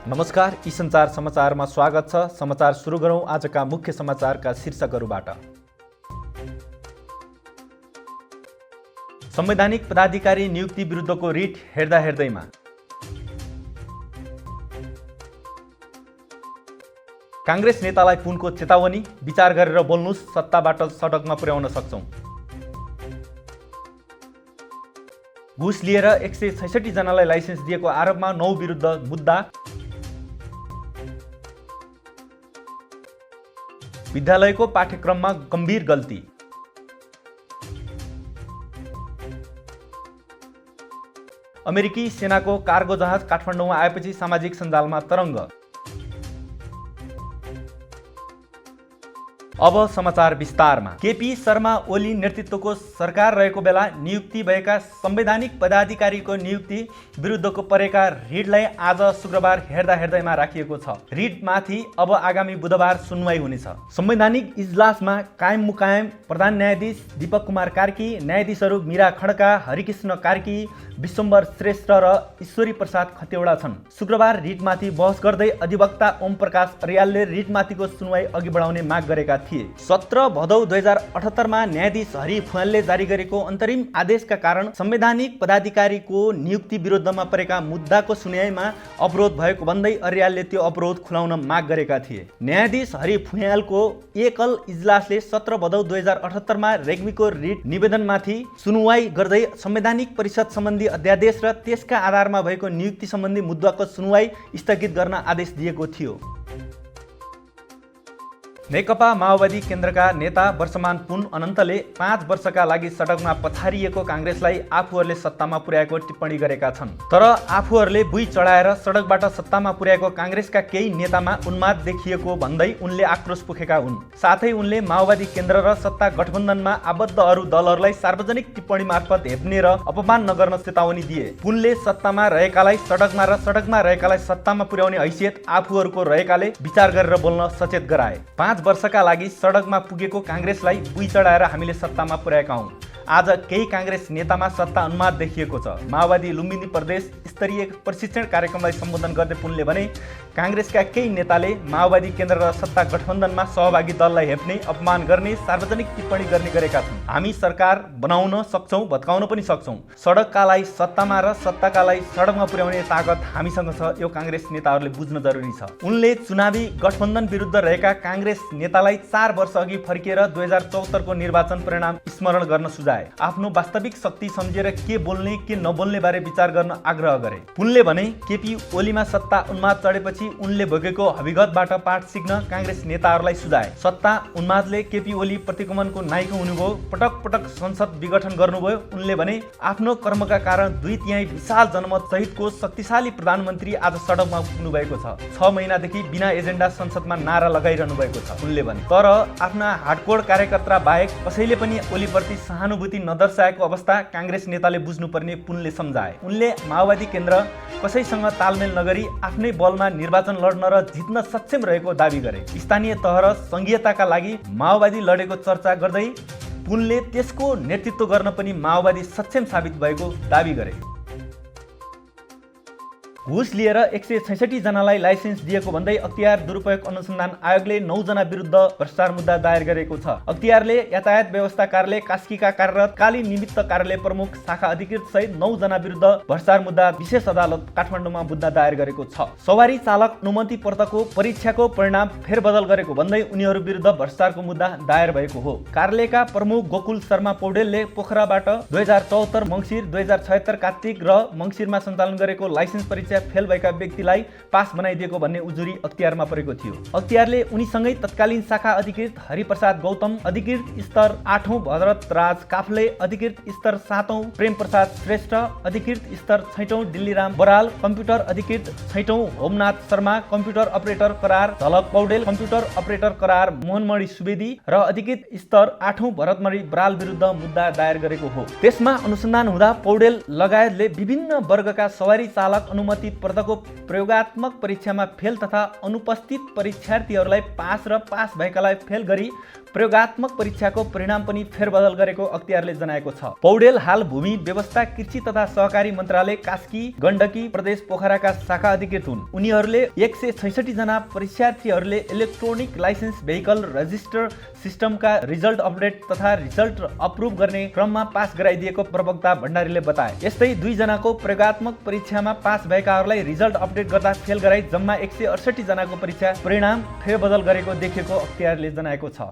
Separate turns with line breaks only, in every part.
नमस्कार, ई संचार समाचारमा स्वागत छ। समाचार सुरु गरौँ आजका मुख्य समाचारका शीर्षकहरूबाट। संवैधानिक पदाधिकारी नियुक्ति विरुद्धको रिट हेर्दा हेर्दैमा कांग्रेस नेतालाई पुनको चेतावनी, विचार गरेर बोल्नुस्, सत्ताबाट सडकमा पुर्याउन सक्छौं। घुस लिएर 166 जनालाई लाइसेन्स दिएको आरोपमा 9 विरुद्ध मुद्दा। विद्यालयको पाठ्यक्रममा गम्भीर गल्ती। अमेरिकी सेनाको कार्गो जहाज काठमाडौँमा आएपछि सामाजिक सञ्जालमा तरङ्ग। अब समाचार विस्तारमा। केपी शर्मा ओली नेतृत्वको सरकार रहेको बेला नियुक्ति भएका संवैधानिक पदाधिकारीको नियुक्ति विरुद्धको परेका रिटलाई आज शुक्रबार हेर्दा हेर्दैमा राखिएको छ। रिटमाथि अब आगामी बुधबार सुनवाई हुनेछ। संवैधानिक इजलासमा कायम मुकायम प्रधान न्यायाधीश दीपक कुमार कार्की, न्यायाधीशहरू मीरा खड्का, हरिकृष्ण कार्की, विश्वम्भर श्रेष्ठ र ईश्वरी प्रसाद खतिवडा छन्। शुक्रबार रिटमाथि बहस गर्दै अधिवक्ता ओम प्रकाश अर्यालले रिटमाथिको सुनवाई अघि बढाउने माग गरेका थिए। 17 भदौ 2078 मा न्यायाधीश हरि फुयालले जारी गरेको अन्तरिम आदेशका कारण संवैधानिक पदाधिकारीको नियुक्ति विरुद्धमा परेका मुद्दाको सुनवाईमा अवरोध भएको भन्दै अर्यालले त्यो अवरोध खुलाउन माग गरेका थिए। न्यायाधीश हरि फुयालको एकल इजलासले 17 भदौ 2078 मा रेग्मीको रिट निवेदनमाथि सुनवाई गर्दै संवैधानिक परिषद सम्बन्धी अध्यादेश र त्यसका आधारमा भएको नियुक्ति सम्बन्धी मुद्दाको सुनवाई स्थगित गर्न आदेश दिएको थियो। नेकपा माओवादी केन्द्रका नेता वर्षमान पुन अनन्तले 5 वर्षका लागि सडकमा पछारिएको कांग्रेसलाई आफूहरूले सत्तामा पुर्याएको टिप्पणी गरेका छन्। तर आफूहरूले बुई चढाएर सडकबाट सत्तामा पुर्याएको कांग्रेसका केही नेतामा उन्माद देखिएको भन्दै उनले आक्रोश पोखेका हुन्। साथै उनले माओवादी केन्द्र र सत्ता गठबन्धनमा आबद्ध अरू दलहरूलाई सार्वजनिक टिप्पणी मार्फत हेप्ने र अपमान नगर्न चेतावनी दिए। पुनले सत्तामा रहेकालाई सडकमा र सडकमा रहेकालाई सत्तामा पुर्याउने हैसियत आफूहरूको रहेकाले विचार गरेर बोल्न सचेत गराए। 5 वर्षका लागि सडकमा पुगेको कांग्रेसलाई बुई चढाएर हामीले सत्तामा पुर्याएका हौं। आज केही कांग्रेस नेतामा सत्ता उन्माद देखिएको छ। माओवादी लुम्बिनी प्रदेश स्तरीय प्रशिक्षण कार्यक्रमलाई सम्बोधन गर्दै पुनले भने कांग्रेसका केही नेताले माओवादी केन्द्र र सत्ता गठबन्धनमा सहभागी दललाई हेप्ने, अपमान गर्ने, सार्वजनिक टिप्पणी गर्ने गरेका छन्। हामी सरकार बनाउन सक्छौं, भत्काउन पनि सक्छौं। सडककालाई सत्तामा र सत्ताकालाई सडकमा पुर्याउने ताकत हामीसँग छ, यो कांग्रेस नेताहरूले बुझ्न जरुरी छ। उनले चुनावी गठबन्धन विरुद्ध रहेका कांग्रेस नेतालाई 4 वर्ष अघि फर्किएर 2074 को निर्वाचन परिणाम स्मरण गर्न सुझाए। आफ्नो वास्तविक शक्ति सम्झेर के बोल्ने के नबोल्ने बारे विचार गर्न आग्रह गरे। पुनले भने केपी ओलीमा सत्ता उन्माद चढेपछि उनले भोगेको हविगतबाट पाठ सिक्न कांग्रेस नेताहरूलाई सुझाए। सत्ता उन्मादले केपी ओली प्रतिगमनको नायक हुनुभयो, पटक पटक संसद विघटन गर्नुभयो। उनले भने आफ्नो कर्मका कारण 2/3 विशाल जनमत सहितको शक्तिशाली प्रधानमन्त्री आज सडकमा पुग्नु भएको छ। 6 महिनादेखि बिना एजेन्डा संसदमा नारा लगाइरहनु भएको छ। उनले भने तर आफ्ना हार्डकोर कार्यकर्ता बाहेक कसैले पनि ओलीप्रति सहानुभूति नदर्शाएको अवस्था कांग्रेस नेताले बुझ्नुपर्ने पुनले सम्झाए। उनले माओवादी केन्द्र कसैसँग तालमेल नगरी आफ्नै बलमा निर्वाचन लड्न र जित्न सक्षम रहेको दावी गरे। स्थानीय तह र संघीयताका लागि माओवादी लडेको चर्चा गर्दै पुनले त्यसको नेतृत्व गर्न पनि माओवादी सक्षम साबित भएको दावी गरे। घुस लिएर 166 जनालाई लाइसेन्स दिएको भन्दै अख्तियार दुरुपयोग अनुसन्धान आयोगले 9 जना विरुद्ध भ्रष्टाचार मुद्दा दायर गरेको छ। अख्तियारले यातायात व्यवस्था कार्यालय कास्कीका कार्यरत काली निमित्त कार्यालय प्रमुख शाखा अधिकृत सहित 9 जना विरुद्ध भ्रष्टाचार मुद्दा विशेष अदालत काठमाडौँमा मुद्दा दायर गरेको छ। सवारी चालक अनुमति पत्रको परीक्षाको परिणाम फेरबदल गरेको भन्दै उनीहरू विरुद्ध भ्रष्टाचारको मुद्दा दायर भएको हो। कार्यालयका प्रमुख गोकुल शर्मा पौडेलले पोखराबाट 2074 मङ्सिर, 2076 कार्तिक र मङ्सिरमा सञ्चालन गरेको लाइसेन्स परीक्षा फेल भएका व्यक्तिलाई पास बनाइदिएको भन्ने उजुरी अख्तियारमा परेको थियो। अख्तियारले उनीसँगै तत्कालीन शाखा अधिकृत हरिप्रसाद गौतम, अधिकृत स्तर 8औं भरत राज काफले, अधिकृत स्तर 7औं प्रेम प्रसाद श्रेष्ठ, अधिकृत स्तर 6औं दिल्लीराम बराल, कम्प्युटर अधिकृत 6औं होमनाथ शर्मा, कम्प्युटर अपरेटर करार झलक पौडेल, कम्प्युटर अपरेटर करार मोहनमणि सुवेदी र अधिकृत स्तर 8औं भरतमणि बराल विरुद्ध मुद्दा दायर गरेको हो। त्यसमा अनुसन्धान हुँदा पौडेल लगायतले विभिन्न वर्गका सवारी चालक अनुमति प्रतिस्पर्धाको प्रयोगात्मक परीक्षामा फेल तथा अनुपस्थित परीक्षार्थीहरूलाई पास र पास भएकालाई फेल गरी प्रयोगात्मक परीक्षाको परिणाम पनि फेरबदल गरेको अख्तियारले जनाएको छ। पौडेल हाल भूमि व्यवस्था, कृषि तथा सहकारी मन्त्रालय कास्की गण्डकी प्रदेश पोखराका शाखा अधिकृत हुन्। उनीहरूले 166 जना परीक्षार्थीहरूले इलेक्ट्रोनिक लाइसेन्स भेहिकल रजिस्टर सिस्टमका रिजल्ट अपडेट तथा रिजल्ट अप्रुभ गर्ने क्रममा पास गराइदिएको प्रवक्ता भण्डारीले बताए। यस्तै 2 जनाको प्रयोगात्मक परीक्षामा पास भएकाहरूलाई रिजल्ट अपडेट गर्दा फेल गराई जम्मा 168 जनाको परीक्षा परिणाम फेरबदल गरेको देखिएको अख्तियारले जनाएको छ।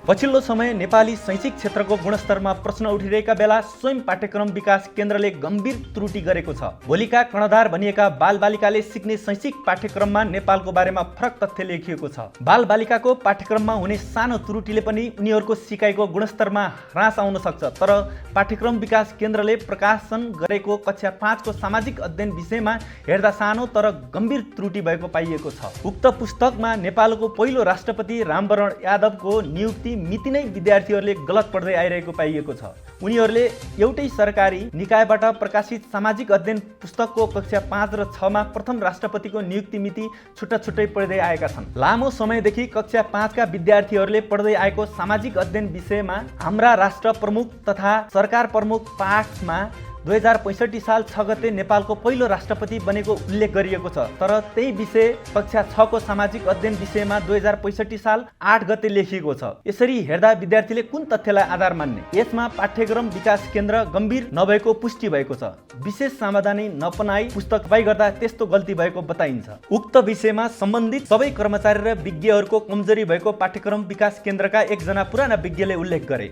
पछिल्लो समय नेपाली शैक्षिक क्षेत्रको गुणस्तरमा प्रश्न उठिरहेका बेला स्वयं पाठ्यक्रम विकास केन्द्रले गम्भीर त्रुटि गरेको छ। भोलिका कर्णधार भनिएका बालबालिकाले सिक्ने शैक्षिक पाठ्यक्रममा नेपालको बारेमा फरक तथ्य लेखिएको छ। बालबालिकाको पाठ्यक्रममा हुने सानो त्रुटिले पनि उनीहरूको सिकाइको गुणस्तरमा ह्रास आउन सक्छ। तर पाठ्यक्रम विकास केन्द्रले प्रकाशन गरेको कक्षा 5 को सामाजिक अध्ययन विषयमा हेर्दा सानो तर गम्भीर त्रुटि भएको पाइएको छ। उक्त पुस्तकमा नेपालको पहिलो राष्ट्रपति रामवरण यादवको नियुक्ति मिति नै विद्यार्थीहरूले गलत पढ्दै आइरहेको पाइएको छ। उनीहरूले एउटै सरकारी निकायबाट प्रकाशित सामाजिक अध्ययन पुस्तकको कक्षा 5 र 6 मा प्रथम राष्ट्रपतिको नियुक्ति मिति छुट्टा छुट्टै पढ्दै आएका छन्। लामो समयदेखि कक्षा 5 का विद्यार्थीहरूले पढ्दै आएको सामाजिक अध्ययन विषयमा हाम्रा राष्ट्र प्रमुख तथा सरकार प्रमुख पाठमा 2065 साल 6 गते नेपालको पहिलो राष्ट्रपति बनेको उल्लेख गरिएको छ। तर त्यही विषय कक्षा 6 को सामाजिक अध्ययन विषयमा 2065 साल 8 गते लेखिएको छ। यसरी हेर्दा विद्यार्थीले कुन तथ्यलाई आधार मान्ने? यसमा पाठ्यक्रम विकास केन्द्र गम्भीर नभएको पुष्टि भएको छ। विशेष सावधानी नपनाई पुस्तक छपाई गर्दा त्यस्तो गल्ती भएको बताइन्छ। उक्त विषयमा सम्बन्धित सबै कर्मचारी र विज्ञहरूको कमजोरी भएको पाठ्यक्रम विकास केन्द्रका एकजना पुराना विज्ञले उल्लेख गरे।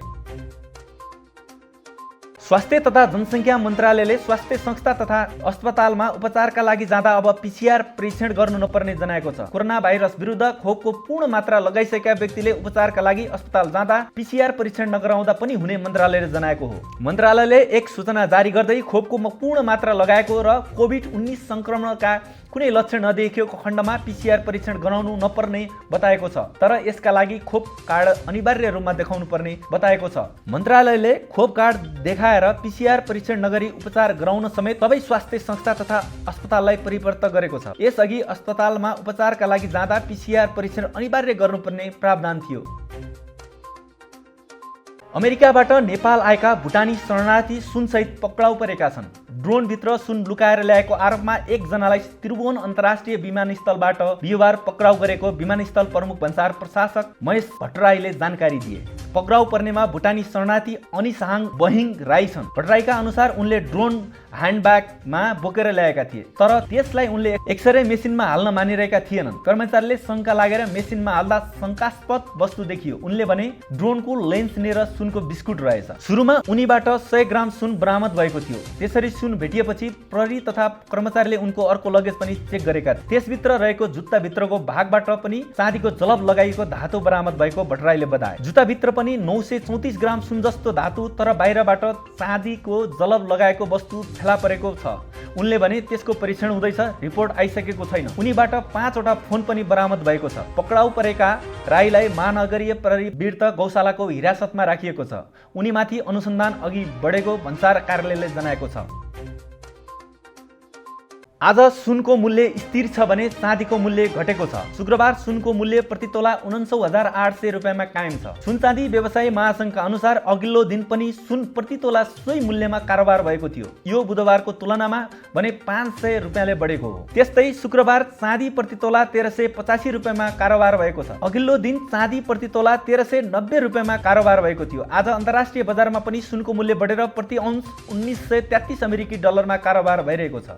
स्वास्थ्य तथा जनसङ्ख्या मन्त्रालयले स्वास्थ्य संस्था तथा अस्पतालमा उपचारका लागि जाँदा अब PCR परीक्षण गर्नु नपर्ने जनाएको छ। कोरोना भाइरस विरुद्ध खोपको पूर्ण मात्रा लगाइसकेका व्यक्तिले उपचारका लागि अस्पताल जाँदा PCR परीक्षण नगराउँदा पनि हुने मन्त्रालयले जनाएको हो। मन्त्रालयले एक सूचना जारी गर्दै खोपको पूर्ण मात्रा लगाएको र कोभिड-19 संक्रमणका कुनै लक्षण नदेखिएको खण्डमा PCR परीक्षण गराउनु नपर्ने बताएको छ। तर यसका लागि खोप कार्ड अनिवार्य रूपमा देखाउनु पर्ने बताएको छ। मन्त्रालयले खोप कार्ड देखाएर PCR परीक्षण नगरी उपचार गराउन समेत सबै स्वास्थ्य संस्था तथा अस्पताललाई परिपत्र गरेको छ। यसअघि अस्पतालमा उपचारका लागि जाँदा PCR परीक्षण अनिवार्य गर्नुपर्ने प्रावधान थियो। अमेरिकाबाट नेपाल आएका भुटानी शरणार्थी सुनसहित पक्राउ परेका छन्। ड्रोनभित्र सुन लुकाएर ल्याएको आरोपमा एकजनालाई त्रिभुवन अन्तर्राष्ट्रिय विमानस्थलबाट बिहिबार पक्राउ गरेको विमानस्थल प्रमुख भन्सार प्रशासक महेश भट्टराईले जानकारी दिए। पक्राउ पर्नेमा भुटानी शरणार्थी अनिसाहाङ बहिङ राई छन्। भट्टराईका अनुसार उनले ड्रोन ह्यान्डब्यागमा बोकेर ल्याएका थिए, तर त्यसलाई उनले एक्सरे मेसिनमा हाल्न मानिरहेका थिएनन्। कर्मचारीले शङ्का लागेर मेसिनमा हाल्दा शङ्कास्पद वस्तु देखियो। उनले भने ड्रोनको लेन्स लिएर सुनको बिस्कुट रहेछ। सुरुमा उनीबाट 100 ग्राम सुन बरामद भएको थियो। त्यसरी सुन भेटिएपछि प्रहरी तथा कर्मचारीले उनको अर्को लगेज पनि चेक गरेका थिए। त्यसभित्र रहेको जुत्ताभित्रको भागबाट पनि चाँदीको जलप लगाइएको धातु बरामद भएको भट्टराईले बताए। जुत्ताभित्र पनि 934 ग्राम सुन जस्तो धातु तर बाहिरबाट चाँदीको जलप लगाएको वस्तु फेला परेको छ। उनले भने त्यसको परीक्षण हुँदैछ, रिपोर्ट आइसकेको छैन। उनीबाट 5 वटा फोन पनि बरामद भएको छ। पक्राउ परेका राईलाई महानगरीय प्रहरी वीरत गौशालाको हिरासतमा राखिएको छ। उनीमाथि अनुसन्धान अघि बढेको भन्सार कार्यालयले जनाएको छ। आज सुनको मूल्य स्थिर छ भने चाँदीको मूल्य घटेको छ। शुक्रबार सुनको मूल्य प्रति तोला 49,800 रुपियाँमा कायम छ। सुन चाँदी व्यवसायी महासङ्घका अनुसार अघिल्लो दिन पनि सुन प्रति तोला सोही मूल्यमा कारोबार भएको थियो। यो बुधबारको तुलनामा भने 500 रुपियाँले बढेको हो। त्यस्तै शुक्रबार चाँदी प्रति तोला 1385 रुपियाँमा कारोबार भएको छ। अघिल्लो दिन चाँदी प्रति तोला 1390 रुपियाँमा कारोबार भएको थियो। आज अन्तर्राष्ट्रिय बजारमा पनि सुनको मूल्य बढेर प्रति औंस 1933 अमेरिकी डलरमा कारोबार भइरहेको छ।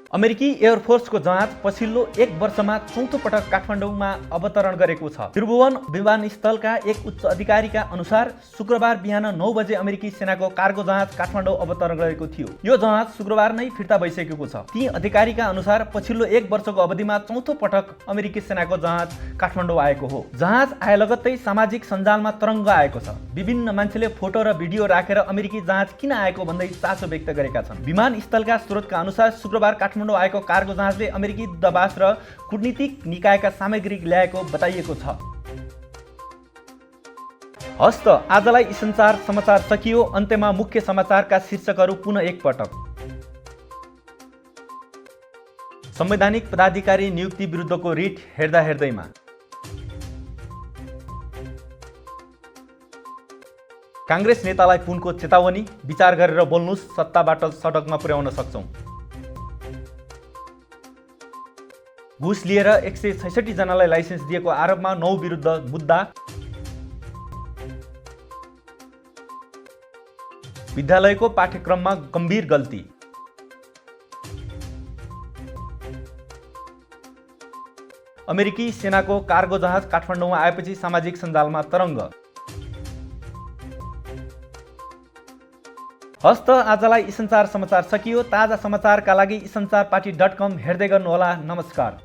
अमेरिकी एयरफोर्सको जहाज पछिल्लो 1 वर्षमा चौथो पटक काठमाडौँमा अवतरण गरेको छ। त्रिभुवन विमानस्थलका एक उच्च अधिकारीका अनुसार शुक्रबार बिहान 9 बजे अमेरिकी सेनाको कार्गो जहाज काठमाडौँ अवतरण गरेको थियो। यो जहाज शुक्रबार नै फिर्ता भइसकेको छ। ती अधिकारीका अनुसार पछिल्लो 1 वर्षको अवधिमा चौथो पटक अमेरिकी सेनाको जहाज काठमाडौँ आएको हो। जहाज आए लगत्तै सामाजिक सञ्जालमा तरङ्ग आएको छ। विभिन्न मान्छेले फोटो र भिडियो राखेर अमेरिकी जहाज किन आएको भन्दै चासो व्यक्त गरेका छन्। विमानस्थलका स्रोतका अनुसार शुक्रबार काठमाडौँ आएको कार्गो जहाजले अमेरिकी दूतावास र कूटनीतिक निकायका सामग्री ल्याएको बताइएको छ। हस्त आजलाई संचार समाचार सकियो। अन्त्यमा मुख्य समाचारका शीर्षकहरू पुनः एकपटक। संवैधानिक पदाधिकारी नियुक्ति विरुद्धको रिट हेर्दा हेर्दैमा कांग्रेस नेतालाई पुनको चेतावनी, विचार गरेर बोल्नुस्, सत्ताबाट सडकमा पुर्याउन सक्छौं। घुस लिएर 166 जनालाई लाइसेन्स दिएको आरोपमा 9 विरुद्ध मुद्दा। विद्यालयको पाठ्यक्रममा गम्भीर गल्ती। अमेरिकी सेनाको कार्गो जहाज काठमाडौँमा आएपछि सामाजिक सञ्जालमा तरङ्ग। हस्त आजलाई संचार समाचार सकियो। ताजा समाचारका लागि संचारपाटी.com हेर्दै गर्नुहोला। नमस्कार।